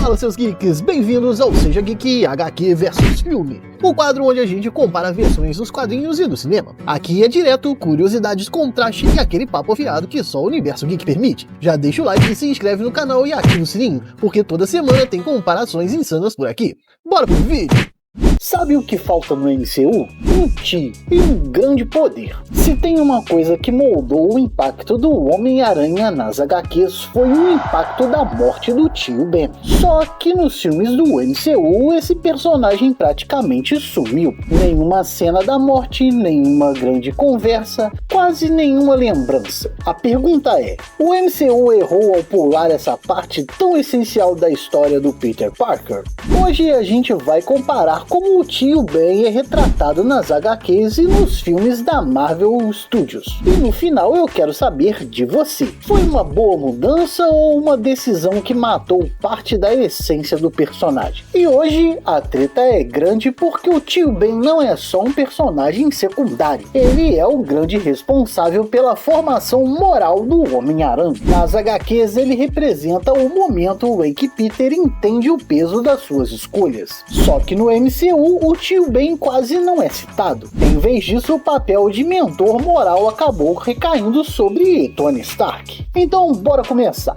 Fala, seus geeks, bem-vindos ao Seja Geek HQ vs Filme, o quadro onde a gente compara versões dos quadrinhos e do cinema. Aqui é direto, curiosidades, contraste e aquele papo afiado que só o Universo Geek permite. Já deixa o like, se inscreve no canal e ativa o sininho, porque toda semana tem comparações insanas por aqui. Bora pro vídeo! Sabe o que falta no MCU? Um tio e um grande poder. Se tem uma coisa que moldou o impacto do Homem-Aranha nas HQs foi o impacto da morte do tio Ben. Só que nos filmes do MCU esse personagem praticamente sumiu. Nenhuma cena da morte, nenhuma grande conversa, quase nenhuma lembrança. A pergunta é, o MCU errou ao pular essa parte tão essencial da história do Peter Parker? Hoje a gente vai comparar como o tio Ben é retratado nas HQs e nos filmes da Marvel Studios. E no final eu quero saber de você. Foi uma boa mudança ou uma decisão que matou parte da essência do personagem? E hoje a treta é grande porque o tio Ben não é só um personagem secundário. Ele é o grande responsável pela formação moral do Homem-Aranha. Nas HQs ele representa o momento em que Peter entende o peso das suas escolhas. Só que no MCU o tio Ben quase não é citado. Em vez disso, o papel de mentor moral acabou recaindo sobre Tony Stark. Então, bora começar.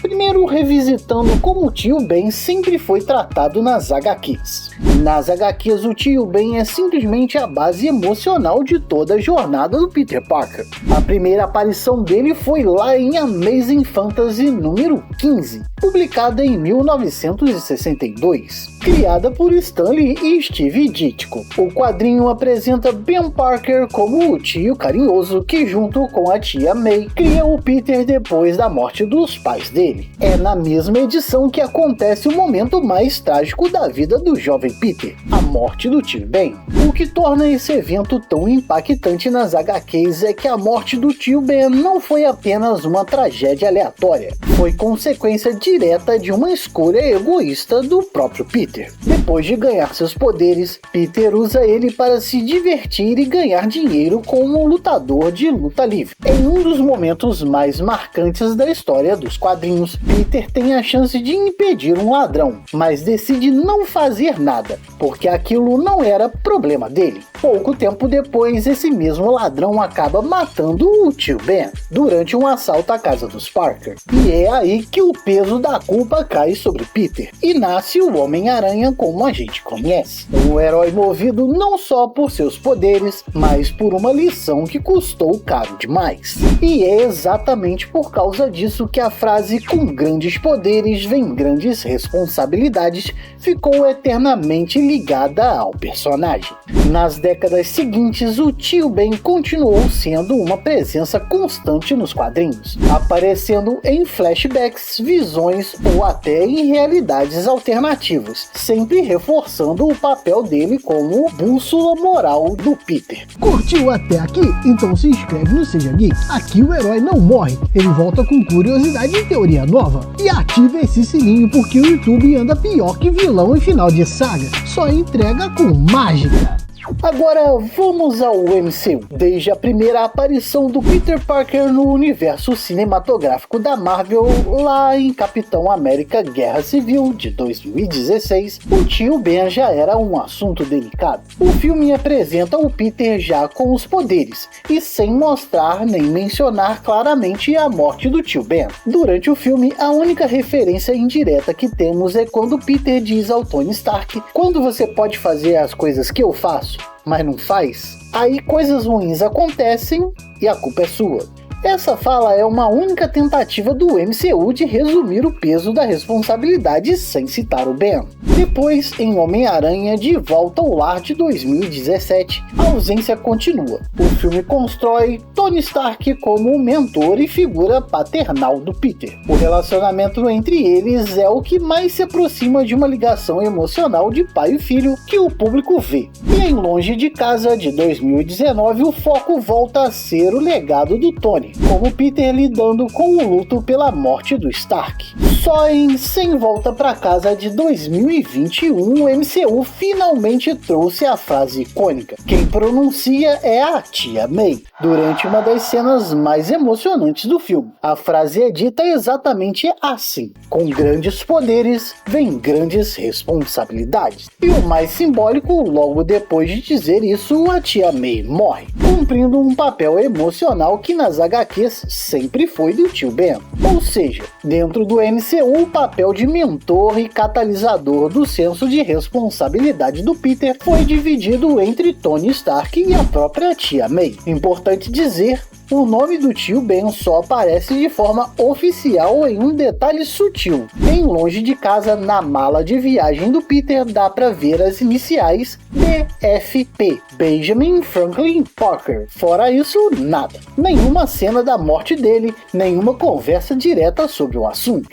Primeiro, revisitando como o tio Ben sempre foi tratado nas HQs. Nas HQs, o tio Ben é simplesmente a base emocional de toda a jornada do Peter Parker. A primeira aparição dele foi lá em Amazing Fantasy número 15, publicada em 1962, criada por Stan Lee e Steve Ditko. O quadrinho apresenta Ben Parker como o tio carinhoso que, junto com a tia May, cria o Peter depois da morte dos pais dele. É na mesma edição que acontece o momento mais trágico da vida do jovem Peter, a morte do tio Ben. O que torna esse evento tão impactante nas HQs é que a morte do tio Ben não foi apenas uma tragédia aleatória, foi consequência direta de uma escolha egoísta do próprio Peter. Depois de ganhar seus poderes, Peter usa ele para se divertir e ganhar dinheiro como um lutador de luta livre. Em um dos momentos mais marcantes da história dos quadrinhos, Peter tem a chance de impedir um ladrão, mas decide não fazer nada, porque aquilo não era problema dele. Pouco tempo depois, esse mesmo ladrão acaba matando o tio Ben durante um assalto à casa dos Parker. E é aí que o peso da culpa cai sobre Peter, e nasce o Homem-Aranha como a gente conhece. Um herói movido não só por seus poderes, mas por uma lição que custou caro demais. E é exatamente por causa disso que a frase "com grandes poderes vem grandes responsabilidades" ficou eternamente ligada ao personagem. Nas décadas seguintes, o tio Ben continuou sendo uma presença constante nos quadrinhos, aparecendo em flashbacks, visões ou até em realidades alternativas, sempre reforçando o papel dele como bússola moral do Peter. Curtiu até aqui? Então se inscreve no Seja Geek. Aqui o herói não morre, ele volta com curiosidade e teoria nova. E ativa esse sininho porque o YouTube anda pior que vilão em final de saga, só entrega com mágica. Agora vamos ao MCU. Desde a primeira aparição do Peter Parker no universo cinematográfico da Marvel, lá em Capitão América Guerra Civil de 2016, o tio Ben já era um assunto delicado. O filme apresenta o Peter já com os poderes, e sem mostrar nem mencionar claramente a morte do tio Ben. Durante o filme, a única referência indireta que temos é quando Peter diz ao Tony Stark: "Quando você pode fazer as coisas que eu faço, mas não faz, aí coisas ruins acontecem e a culpa é sua." Essa fala é uma única tentativa do MCU de resumir o peso da responsabilidade sem citar o Ben. Depois, em Homem-Aranha de Volta ao Lar de 2017, a ausência continua. O filme constrói Tony Stark como o mentor e figura paternal do Peter. O relacionamento entre eles é o que mais se aproxima de uma ligação emocional de pai e filho que o público vê. E em Longe de Casa de 2019, o foco volta a ser o legado do Tony, como Peter lidando com o luto pela morte do Stark. Só em Sem Volta Pra Casa de 2021, o MCU finalmente trouxe a frase icônica. Quem pronuncia é a Tia May, durante uma das cenas mais emocionantes do filme. A frase é dita exatamente assim: com grandes poderes vem grandes responsabilidades. E o mais simbólico, logo depois de dizer isso, a Tia May morre, cumprindo um papel emocional que nas HQs sempre foi do tio Ben. Ou seja, dentro do MCU, o papel de mentor e catalisador do senso de responsabilidade do Peter foi dividido entre Tony Stark e a própria Tia May. Importante dizer, o nome do tio Ben só aparece de forma oficial em um detalhe sutil. Em Longe de Casa, na mala de viagem do Peter, dá pra ver as iniciais BFP, Benjamin Franklin Parker. Fora isso, nada. Nenhuma cena da morte dele, nenhuma conversa direta sobre o assunto.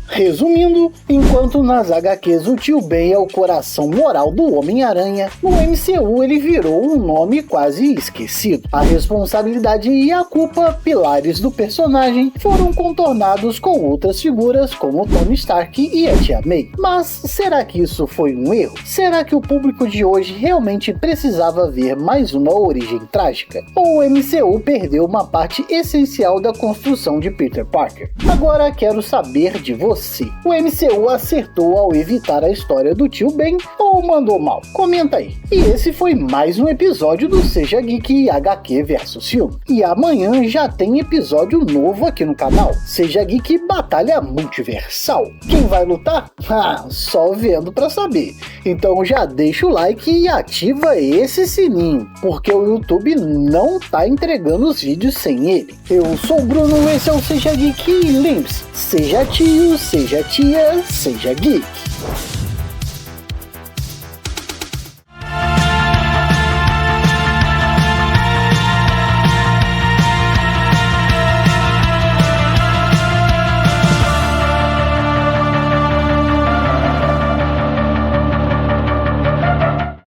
Resumindo, enquanto nas HQs o tio Ben é o coração moral do Homem-Aranha, no MCU ele virou um nome quase esquecido. A responsabilidade e a culpa, pilares do personagem, foram contornados com outras figuras como Tony Stark e a Tia May. Mas será que isso foi um erro? Será que o público de hoje realmente precisava ver mais uma origem trágica? Ou o MCU perdeu uma parte essencial da construção de Peter Parker? Agora quero saber de você. O MCU acertou ao evitar a história do tio Ben ou mandou mal? Comenta aí. E esse foi mais um episódio do Seja Geek HQ vs Filme. E amanhã já tem episódio novo aqui no canal. Seja Geek Batalha Multiversal. Quem vai lutar? Só vendo pra saber. Então já deixa o like e ativa esse sininho, porque o YouTube não tá entregando os vídeos sem ele. Eu sou o Bruno, esse é o Seja Geek e lembre-se, seja tio, seja tia, seja geek.